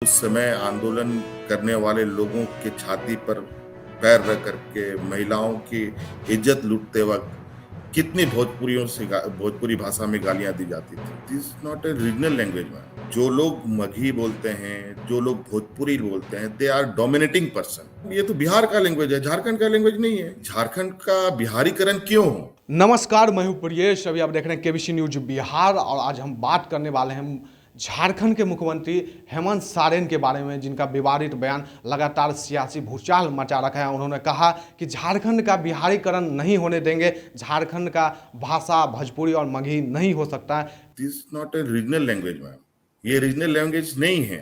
उस समय आंदोलन करने वाले लोगों के छाती पर पैर रख करके महिलाओं की इज्जत लूटते वक्त कितनी भोजपुरी भाषा में गालियां दी जाती थी। This not a regional language man. जो लोग मगही बोलते हैं, जो लोग भोजपुरी बोलते हैं, दे आर डोमिनेटिंग पर्सन। ये तो बिहार का लैंग्वेज है, झारखंड का लैंग्वेज नहीं है। झारखंड का बिहारीकरण क्यों हो? नमस्कार, मैं हूं प्रियेश। अभी आप देख रहे हैं केबीसी न्यूज बिहार और आज हम बात करने वाले हैं झारखंड के मुख्यमंत्री हेमंत सोरेन के बारे में, जिनका विवादित बयान लगातार सियासी भूचाल मचा रखा है। उन्होंने कहा कि झारखंड का बिहारीकरण नहीं होने देंगे, झारखंड का भाषा भोजपुरी और मगही नहीं हो सकता है। This not a regional language ma'am. ये रीजनल लैंग्वेज नहीं है,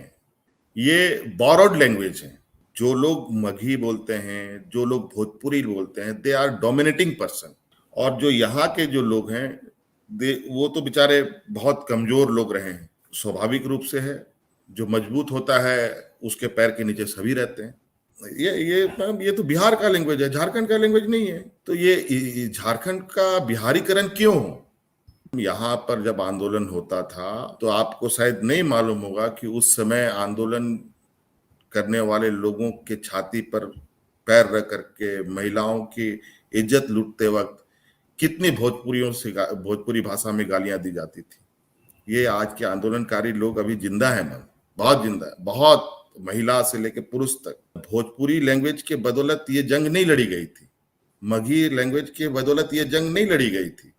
ये बोरोड लैंग्वेज है। जो लोग मगही बोलते हैं, जो लोग भोजपुरी बोलते हैं, दे आर डोमिनेटिंग पर्सन। और जो यहाँ के जो लोग हैं, वो तो बेचारे बहुत कमजोर लोग रहे हैं। स्वाभाविक रूप से है, जो मजबूत होता है उसके पैर के नीचे सभी रहते हैं। ये तो बिहार का लैंग्वेज है, झारखंड का लैंग्वेज नहीं है। तो ये झारखंड का बिहारीकरण क्यों हो? यहाँ पर जब आंदोलन होता था तो आपको शायद नहीं मालूम होगा कि उस समय आंदोलन करने वाले लोगों के छाती पर पैर रख करके महिलाओं की इज्जत लूटते वक्त कितनी भोजपुरी भाषा में गालियां दी जाती थी। ये आज के आंदोलनकारी लोग अभी जिंदा है मन, बहुत जिंदा है, बहुत। महिला से लेकर पुरुष तक भोजपुरी लैंग्वेज के बदौलत ये जंग नहीं लड़ी गई थी। मगही लैंग्वेज के बदौलत ये जंग नहीं लड़ी गई थी।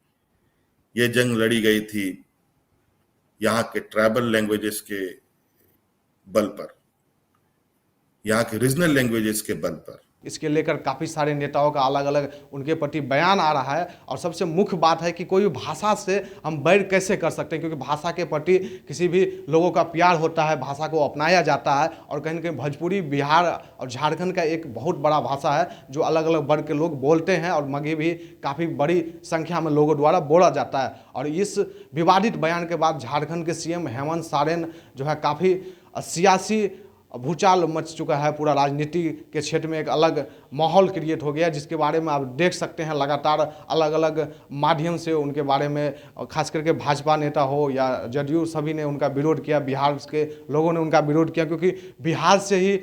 ये जंग लड़ी गई थी यहाँ के ट्राइबल लैंग्वेजेस के बल पर, यहाँ के रीजनल लैंग्वेजेस के बल पर। इसके लेकर काफ़ी सारे नेताओं का अलग अलग उनके प्रति बयान आ रहा है। और सबसे मुख्य बात है कि कोई भाषा से हम बैर कैसे कर सकते हैं, क्योंकि भाषा के प्रति किसी भी लोगों का प्यार होता है, भाषा को अपनाया जाता है। और कहीं ना कहीं भोजपुरी बिहार और झारखंड का एक बहुत बड़ा भाषा है जो अलग अलग वर्ग के लोग बोलते हैं, और मगही भी काफ़ी बड़ी संख्या में लोगों द्वारा बोला जाता है। और इस विवादित बयान के बाद झारखंड के सीएम हेमंत सोरेन जो है काफ़ी सियासी भूचाल मच चुका है। पूरा राजनीति के क्षेत्र में एक अलग माहौल क्रिएट हो गया, जिसके बारे में आप देख सकते हैं लगातार अलग अलग माध्यम से उनके बारे में, खास करके भाजपा नेता हो या जदयू, सभी ने उनका विरोध किया। बिहार के लोगों ने उनका विरोध किया, क्योंकि बिहार से ही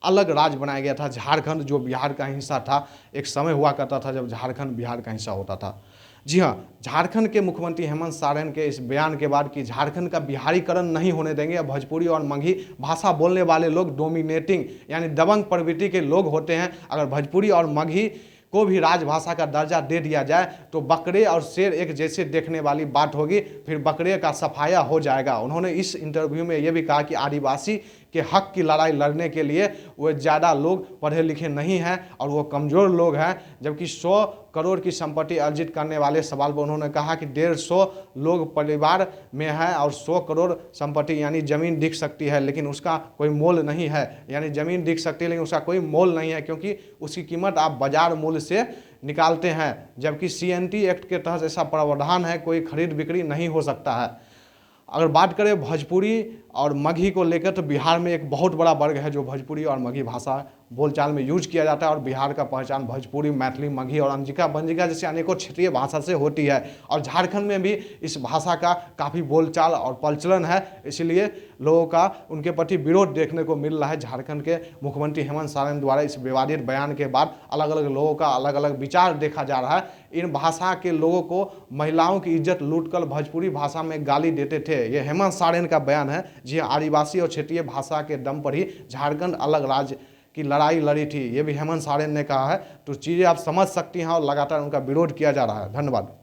अलग राज्य बनाया गया था। झारखंड जो बिहार का हिस्सा था, एक समय हुआ करता था जब झारखंड बिहार का हिस्सा होता था। जी हाँ, झारखंड के मुख्यमंत्री हेमंत सोरेन के इस बयान के बाद कि झारखंड का बिहारीकरण नहीं होने देंगे, भोजपुरी और मगही भाषा बोलने वाले लोग डोमिनेटिंग यानी दबंग प्रवृत्ति के लोग होते हैं। अगर भोजपुरी और मगही को भी राजभाषा का दर्जा दे दिया जाए तो बकरे और शेर एक जैसे देखने वाली बात होगी, फिर बकरे का सफाया हो जाएगा। उन्होंने इस इंटरव्यू में यह भी कहा कि आदिवासी के हक की लड़ाई लड़ने के लिए वो ज़्यादा लोग पढ़े लिखे नहीं हैं और वो कमज़ोर लोग हैं। जबकि 100 करोड़ की संपत्ति अर्जित करने वाले सवाल पर उन्होंने कहा कि 150 लोग परिवार में हैं और 100 करोड़ संपत्ति यानी ज़मीन दिख सकती है लेकिन उसका कोई मोल नहीं है। यानी ज़मीन दिख सकती है लेकिन उसका कोई मोल नहीं है, क्योंकि उसकी कीमत आप बाजार मूल्य से निकालते हैं। जबकि CNT एक्ट के तहत ऐसा प्रावधान है, कोई खरीद बिक्री नहीं हो सकता है। अगर बात करें भोजपुरी और मगही को लेकर, तो बिहार में एक बहुत बड़ा वर्ग है जो भोजपुरी और मगही भाषा बोलचाल में यूज किया जाता है। और बिहार का पहचान भोजपुरी, मैथिली, मगही और अंगिका बंजिका जैसे अनेकों क्षेत्रीय भाषा से होती है। और झारखंड में भी इस भाषा का काफ़ी बोलचाल और प्रचलन है, इसलिए लोगों का उनके प्रति विरोध देखने को मिल रहा है। झारखंड के मुख्यमंत्री हेमंत सोरेन द्वारा इस विवादित बयान के बाद अलग अलग लोगों का अलग अलग विचार देखा जा रहा है। इन भाषा के लोगों को महिलाओं की इज्जत लूटकर भोजपुरी भाषा में गाली देते थे, ये हेमंत सोरेन का बयान है। जी आदिवासी और क्षेत्रीय भाषा के दम पर ही झारखंड अलग राज्य की लड़ाई लड़ी थी, ये भी हेमंत सोरेन ने कहा है। तो चीज़ें आप समझ सकती हैं और लगातार उनका विरोध किया जा रहा है। धन्यवाद।